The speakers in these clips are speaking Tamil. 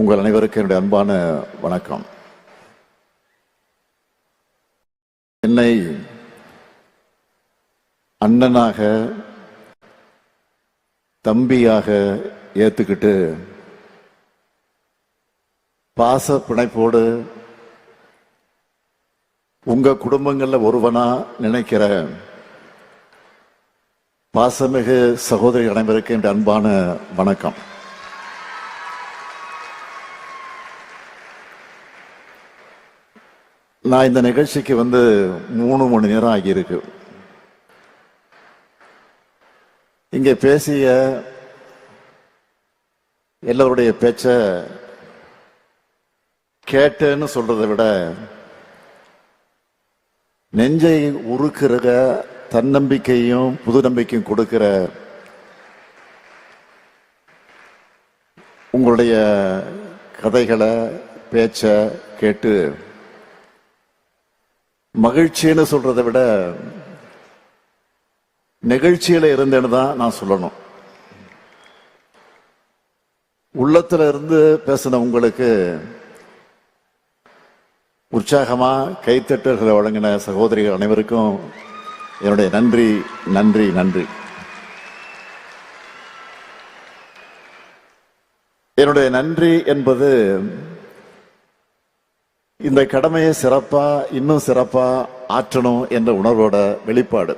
உங்கள் அனைவருக்கும் என்னுடைய அன்பான வணக்கம். என்னை அண்ணனாக தம்பியாக ஏத்துக்கிட்டு பாச பிணைப்போடு உங்க குடும்பங்கள்ல ஒருவனா நினைக்கிற பாசமிகு சகோதரி அனைவருக்கு என்ற அன்பான வணக்கம். நான் இந்த நிகழ்ச்சிக்கு 3 மணி நேரம் ஆகியிருக்கு. இங்கே பேசிய எல்லோருடைய பேச்ச கேட்டேன்னு சொல்றதை விட நெஞ்சை உருக்குற தன்னம்பிக்கையும் புது நம்பிக்கையும் கொடுக்கிற உங்களுடைய கதைகளை பேச்ச கேட்டு மகிழ்ச்சின்னு சொல்றதை விட நிகழ்ச்சியில இருந்தேன்னு தான் நான் சொல்லணும். உள்ளத்துல இருந்து பேசின உங்களுக்கு உற்சாகமா கைத்தட்டல்களை வழங்கின சகோதரிகள் அனைவருக்கும் என்னுடைய நன்றி நன்றி நன்றி. என்னுடைய நன்றி என்பது இந்த கடமையை இன்னும் சிறப்பா ஆற்றணும் என்ற உணர்வோட வெளிப்பாடு.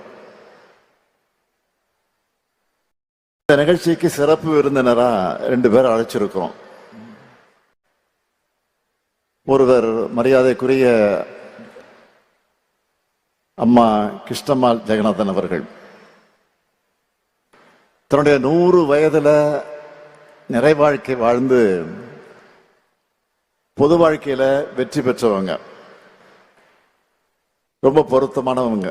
இந்த நிகழ்ச்சிக்கு சிறப்பு விருந்தினரா 2 பேர் அழைச்சிருக்கிறோம். ஒருவர் மரியாதைக்குரிய அம்மா கிருஷ்ணம்மாள் ஜெகநாதன் அவர்கள். தன்னுடைய 100 வயதுல நிறைவாழ்க்கை வாழ்ந்து பொது வாழ்க்கையில வெற்றி பெற்றவங்க, ரொம்ப பொருத்தமானவங்க.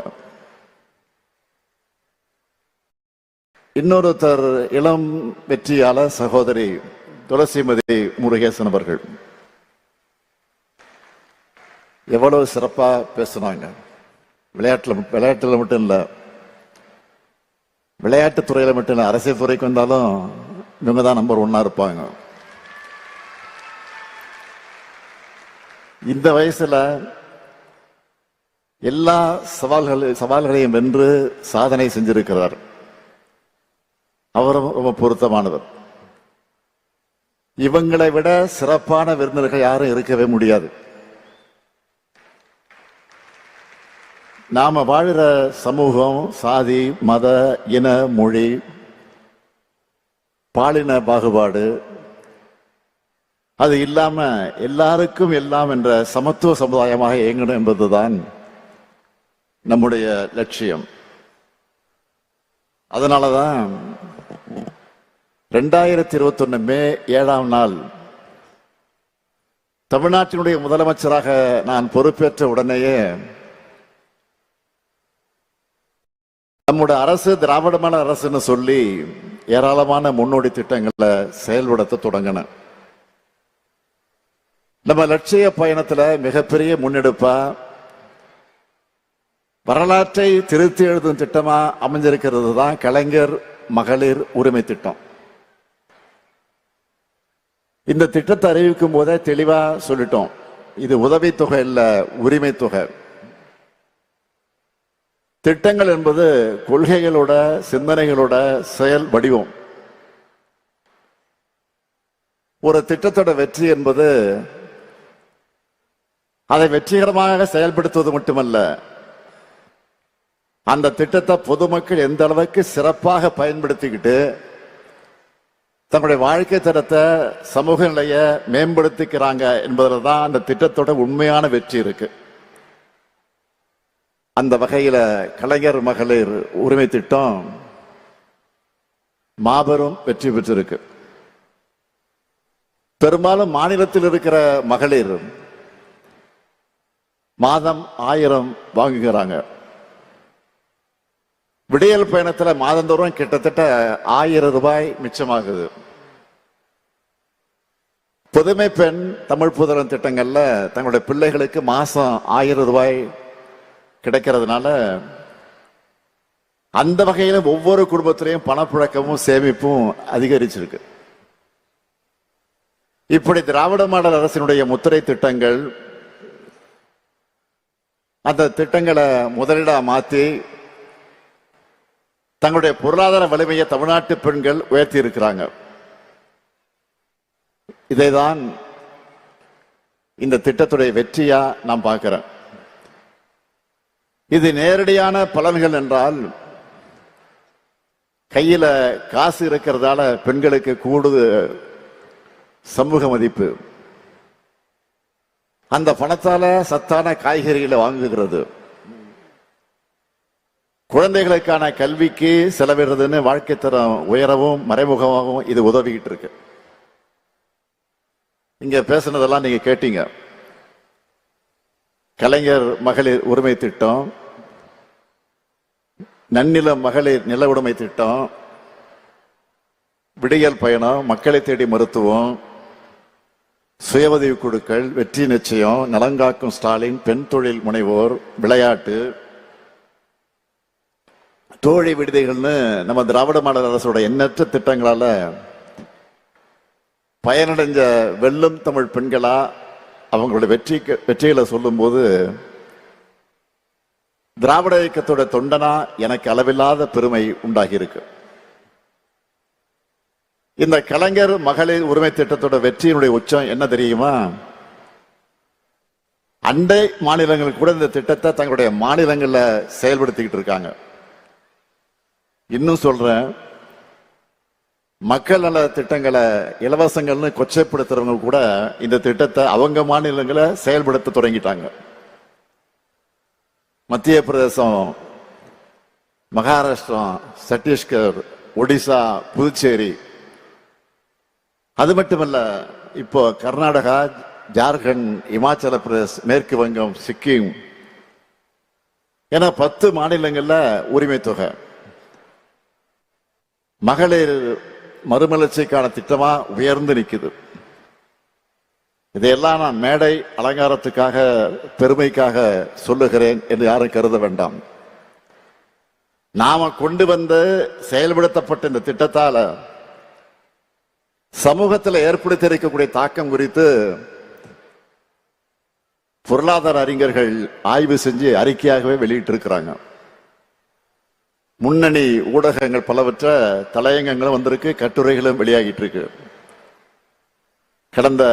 இன்னொருத்தர் இளம் வெற்றியாளர் சகோதரி துளசிமதி முருகேசன் அவர்கள். எவ்வளவு சிறப்பா பேசுனாங்க. விளையாட்டுல மட்டும் இல்ல, விளையாட்டு துறையில மட்டும் இல்ல, அரசியல் துறைக்கு வந்தாலும் இவங்க தான் நம்பர் 1 இருப்பாங்க. இந்த வயசுல எல்லா சவால்களையும் வென்று சாதனை செஞ்சிருக்கிறார். அவரும் ரொம்ப பொருத்தமானவர். இவங்களை விட சிறப்பான விருந்தினர்கள் யாரும் இருக்கவே முடியாது. நாம வாழுற சமூகம் சாதி மத இன மொழி பாலின பாகுபாடு அது இல்லாம எல்லாருக்கும் எல்லாம் என்ற சமத்துவ சமுதாயமாக இயங்கணும் என்பதுதான் நம்முடைய லட்சியம். அதனாலதான் 2021 மே 7ஆம் நாள் தமிழ்நாட்டினுடைய முதலமைச்சராக நான் பொறுப்பேற்ற உடனேயே நம்முடைய அரசு திராவிடமான அரசுன்னு சொல்லி ஏராளமான முன்னோடி திட்டங்களை செயல்படுத்த தொடங்கின. நம்ம லட்சிய பயணத்துல மிகப்பெரிய முன்னெடுப்பா வரலாற்றை திருத்தி எழுதும் திட்டமா அமைஞ்சிருக்கிறது தான் கலைஞர் மகளிர் உரிமை திட்டம். இந்த திட்டத்தை அறிவிக்கும் போதே தெளிவா சொல்லிட்டோம், இது உதவித்தொகை இல்ல, உரிமை தொகை. திட்டங்கள் என்பது கொள்கைகளோட சிந்தனைகளோட செயல் வடிவம். ஒரு திட்டத்தோட வெற்றி என்பது அதை வெற்றிகரமாக செயல்படுத்துவது மட்டுமல்ல, அந்த திட்டத்தை பொதுமக்கள் எந்த அளவுக்கு சிறப்பாக பயன்படுத்திக்கிட்டு தங்களுடைய வாழ்க்கை தரத்தை சமூக நிலையை மேம்படுத்திக்கிறாங்க என்பதில் தான் அந்த திட்டத்தோட உண்மையான வெற்றி இருக்கு. அந்த வகையில கலைஞர் மகளிர் உரிமை திட்டம் மாபெரும் வெற்றி பெற்றிருக்கு. பெரும்பாலும் மாநிலத்தில் இருக்கிற மகளிர் மாதம் 1000 வாங்குகிறாங்க. விடியல் பயணத்துல மாதந்தோறும் கிட்டத்தட்ட 1000 ரூபாய் மிச்சமாகுது. புதுமை பெண் தமிழ் புதல்வன் திட்டங்கள்ல தங்களுடைய பிள்ளைகளுக்கு மாசம் 1000 ரூபாய் கிடைக்கிறதுனால அந்த வகையில ஒவ்வொரு குடும்பத்திலையும் பணப்புழக்கமும் சேமிப்பும் அதிகரிச்சிருக்கு. இப்படி திராவிட மாடல் அரசினுடைய முத்திரை திட்டங்கள், அந்த திட்டங்களை முதலீடா மாற்றி தங்களுடைய பொருளாதார வலிமையை தமிழ்நாட்டு பெண்கள் உயர்த்தி இருக்கிறாங்க. இதைதான் இந்த திட்டத்துடைய வெற்றியா நான் பார்க்கிறேன். இது நேரடியான பலன்கள் என்றால், கையில காசு இருக்கிறதால பெண்களுக்கு கூடுதல் சமூக மதிப்பு, அந்த பணத்தால சத்தான காய்கறிகளை வாங்குகிறது, குழந்தைகளுக்கான கல்விக்கு செலவிடுறதுன்னு வாழ்க்கை தரம் உயரவும் மறைமுகமாகவும் இது உதவிக்கிட்டு இருக்கு. இங்க பேசுனதெல்லாம் நீங்க கேட்டீங்க. கலைஞர் மகளிர் உரிமை திட்டம், நன்னில மகளிர் நில உடைமை திட்டம், விடியல் பயணம், மக்களை தேடி மருத்துவம், சுய உதவி குழுக்கள், வெற்றி நிச்சயம், நலங்காக்கும் ஸ்டாலின், பெண் தொழில் முனைவோர், விளையாட்டு, தோழி விடுதிகள்னு நம்ம திராவிட மாடல் அரசோட எண்ணற்ற திட்டங்களால பயனடைஞ்ச வெல்லும் தமிழ் பெண்களா அவங்களுடைய வெற்றிகளை சொல்லும் போது, திராவிட இயக்கத்தோட தொண்டனா எனக்கு அளவில்லாத பெருமை உண்டாகி இருக்கு. இந்த கலைஞர் மகளிர் உரிமை திட்டத்தோட வெற்றியினுடைய உச்சம் என்ன தெரியுமா? அண்டை மாநிலங்கள் கூட இந்த திட்டத்தை தங்களுடைய மாநிலங்கள்ல செயல்படுத்திக்கிட்டு இருக்காங்க. இன்னும் சொல்றேன், மக்கள் நல திட்டங்களை இலவசங்கள்னு கொச்சைப்படுத்துறவங்க கூட இந்த திட்டத்தை அவங்க மாநிலங்களை செயல்படுத்த தொடங்கிட்டாங்க. மத்திய பிரதேசம், மகாராஷ்டிரம், சத்தீஸ்கர், ஒடிசா, புதுச்சேரி, அது மட்டுமல்ல இப்போ கர்நாடகா, ஜார்க்கண்ட், இமாச்சல பிரதேஷ், மேற்கு வங்கம், சிக்கிம் என 10 மாநிலங்கள்ல உரிமை தொகை. மகளிர் மறுமலர்ச்சிக்கான திட்டமா உயர்ந்து நிற்குது. இதையெல்லாம் நான் மேடை அலங்காரத்துக்காக பெருமைக்காக சொல்லுகிறேன் என்று யாரும் கருத வேண்டாம். நாம கொண்டு வந்து செயல்படுத்தப்பட்ட இந்த திட்டத்தால சமூகத்தில் ஏற்படுத்தி இருக்கக்கூடிய தாக்கம் குறித்து பொருளாதார அறிஞர்கள் ஆய்வு செஞ்சு அறிக்கையாகவே வெளியிட்டு இருக்கிறாங்க. முன்னணி ஊடகங்கள் பலவற்ற தலையங்கங்களும் வந்திருக்கு, கட்டுரைகளும் வெளியாகிட்டு இருக்கு. கடந்த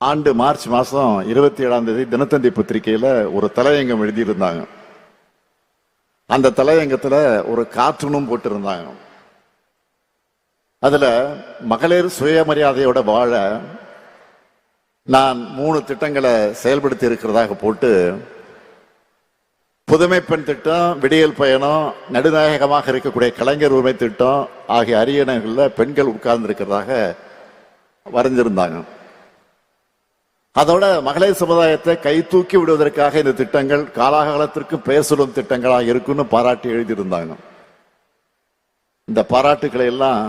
ஆண்டு மார்ச் மாசம் 27ஆம் தேதி தினத்தந்தி பத்திரிகையில ஒரு தலையங்கம் எழுதியிருந்தாங்க. அந்த தலையங்கத்துல ஒரு கார்ட்டூனும் போட்டிருந்தாங்க. அதுல மகளிர் சுயமரியாதையோட வாழ நான் 3 திட்டங்களை செயல்படுத்தி இருக்கிறதாக போட்டு, புதுமை பெண் திட்டம், விடியல் பயணம், நடுநாயகமாக இருக்கக்கூடிய கலைஞர் உரிமை திட்டம் ஆகிய அரியணைகள்ல பெண்கள் உட்கார்ந்து இருக்கிறதாக வரைஞ்சிருந்தாங்க. அதோட மகளிர் சமுதாயத்தை கை தூக்கி விடுவதற்காக இந்த திட்டங்கள் காலாகாலத்திற்கு பெயர் சொல்லும் திட்டங்களாக இருக்குன்னு பாராட்டி எழுதியிருந்தாங்க. இந்த பாராட்டுக்களை எல்லாம்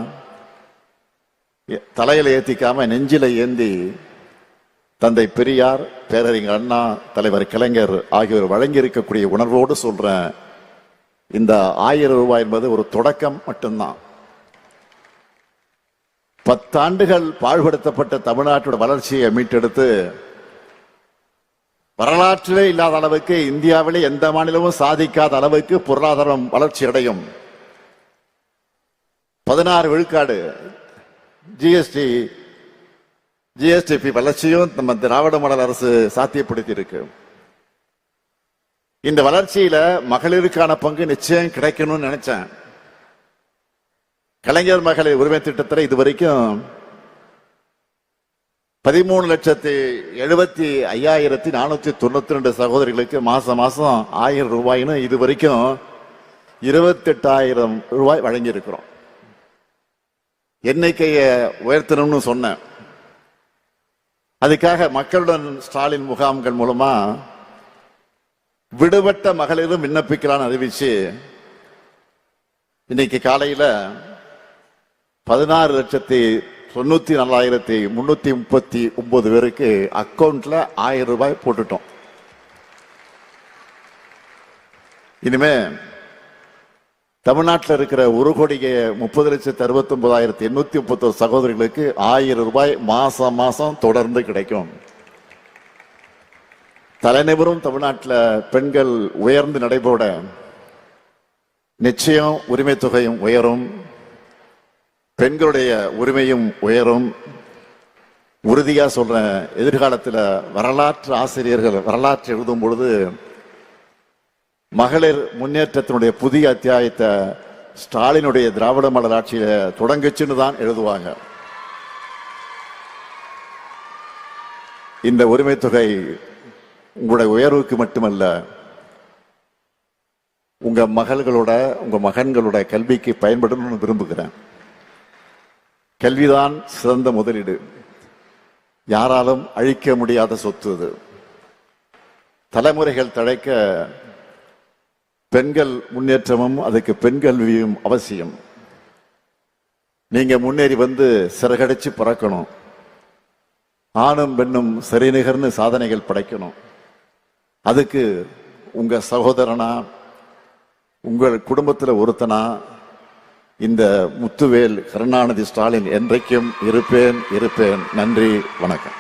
தலையில ஏத்திக்காம நெஞ்சில ஏந்தி தந்தை பெரியார், பேரறிஞர் அண்ணா, தலைவர் கலைஞர் ஆகியோர் வழங்கி இருக்கக்கூடிய உணர்வோடு சொல்றேன், இந்த 1000 ரூபாய் என்பது ஒரு தொடக்கம் மட்டும்தான். 10 ஆண்டுகள் பாழ்படுத்தப்பட்ட தமிழ்நாட்டோட வளர்ச்சியை மீட்டெடுத்து வரலாற்றிலே இல்லாத அளவுக்கு, இந்தியாவிலே எந்த மாநிலமும் சாதிக்காத அளவுக்கு பொருளாதாரம் வளர்ச்சி அடையும். 16 விழுக்காடு ஜிஎஸ்டிபி வளர்ச்சியும் நம்ம திராவிட மாடல் அரசு சாத்தியப்படுத்தி இருக்கு. இந்த வளர்ச்சியில மகளிருக்கான பங்கு நிச்சயம் கிடைக்கணும்னு நினைச்சேன். கலைஞர் மகளிர் உரிமை திட்டத்தில் இதுவரைக்கும் 13,75,492 சகோதரிகளுக்கு மாசம் 1000 ரூபாய்னு இதுவரைக்கும் 28,000 ரூபாய் வழங்கி இருக்கிறோம். எண்ணிக்கையை உயர்த்தணும்னு சொன்னேன். அதுக்காக மக்களுடன் ஸ்டாலின் முகாம்கள் மூலமா விடுபட்ட மகளிரும் விண்ணப்பிக்கலான்னு அறிவிச்சு இன்னைக்கு காலையில 16,94,339 பேருக்கு அக்கௌண்ட்ல 1000 ரூபாய் போட்டுட்டோம். இனிமே தமிழ்நாட்டில் இருக்கிற 1,30,69,831 சகோதரிகளுக்கு 1000 ரூபாய் மாசம் மாசம் தொடர்ந்து கிடைக்கும். தலைநிமிரும் தமிழ்நாட்டில் பெண்கள் உயர்ந்து நடைபோட நிச்சயம் உரிமை தொகையும் உயரும், பெண்களுடைய உரிமையும் உயரும். உறுதியா சொல்றேன், எதிர்காலத்தில் வரலாற்று ஆசிரியர்கள் வரலாற்று எழுதும் பொழுது மகளிர் முன்னேற்றத்தினுடைய புதிய அத்தியாயத்தை ஸ்டாலினுடைய திராவிட மாடல் ஆட்சியில தொடங்குச்சுன்னு தான் எழுதுவாங்க. இந்த உரிமை தொகை உங்களுடைய உயர்வுக்கு மட்டுமல்ல, உங்க மகள்களோட உங்க மகன்களோட கல்விக்கு பயன்படணும்னு விரும்புகிறேன். கல்விதான் சிறந்த முதலீடு, யாராலும் அழிக்க முடியாத சொத்து. அது தலைமுறைகள் தழைக்க பெண்கள் முன்னேற்றமும் அதுக்கு பெண் கல்வியும் அவசியம். நீங்க முன்னேறி வந்து சிறகடிச்சு பறக்கணும், ஆணும் பெண்ணும் சரிநிகர்னு சாதனைகள் படைக்கணும். அதுக்கு உங்க சகோதரனா உங்கள் குடும்பத்தில் ஒருத்தனா இந்த முத்துவேல் கருணாநிதி ஸ்டாலின் என்றைக்கும் இருப்பேன். நன்றி, வணக்கம்.